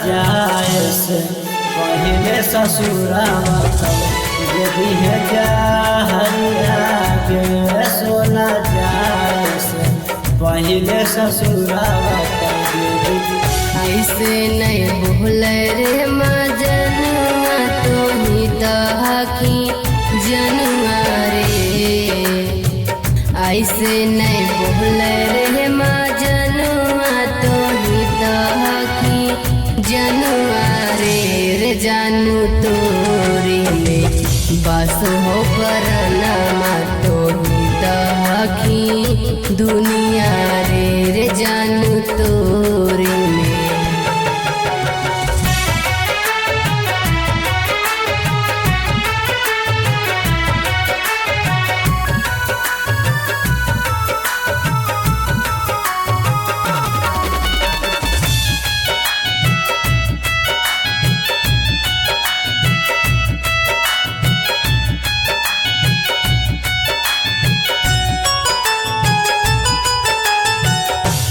जाए से पहले ससुरावा देवी है जहरिया गे सोना जाए से पहले ससुरावा ऐसे नहीं भूल रे मजनुआ तो ही दहकी जनुआ रे। ऐसे नहीं भूल रे मजनुआ तो ही दहकी जनुआ रे जानू तोरी में बस हो परनामा तो ही दहकी दुनिया रे जानू तोरी में।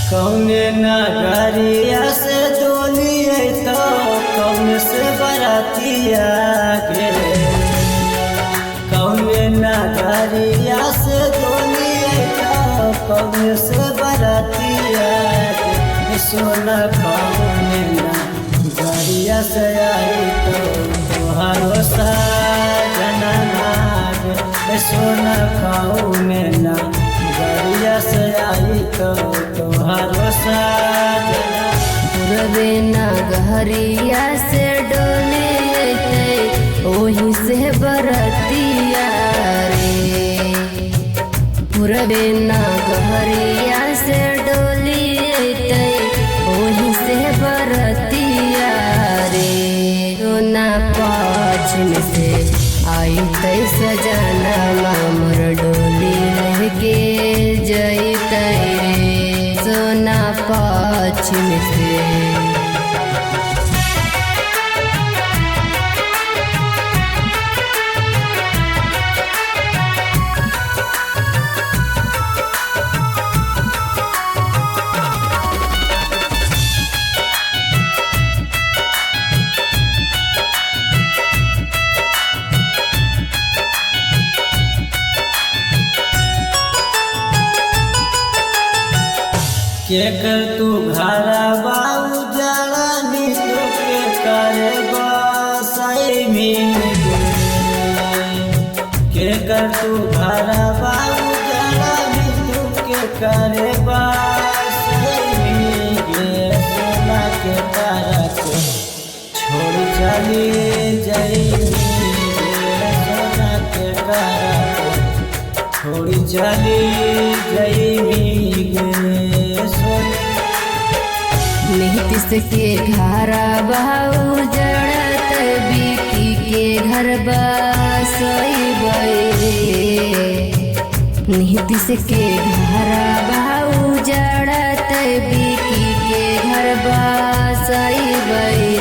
कौने नगरिया से डोली तो कौन से बरातिया गे कौने नगरिया से डोली तो कौन से बरातिया गे सोना कौने नगरिया से आई तो तुहारो साजना गे सोना कौने नगरिया से आई तो तुहारो साजना पूरबे नगरिया से डोले ओही से बरतिया रे। पूरबे नगरिया से डोली ओही से बरतिया रे। सोना पश्चिम से आई तै सजना मामर डोली लहके जैत रे सोना पश्चिम से। के कर तू घरा बाबू जरा नी तो के करे बसाई में के कर तू घरा बाबू जरा नी तो के करे बसाई में गे सोना के तारा को छोड़ चली जाई सोना के तारा को छोड़ चली जाई नीतीश के घरा बाऊ जड़त बिकी के घर बसई रे। नीतीश के घरा बाऊ जड़त बिकी के घर बसई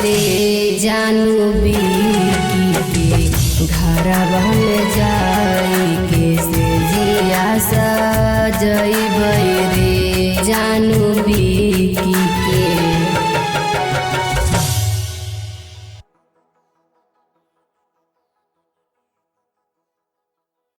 रे। जानू बिकी के घरा में जाई के से जिया सजई रे जानू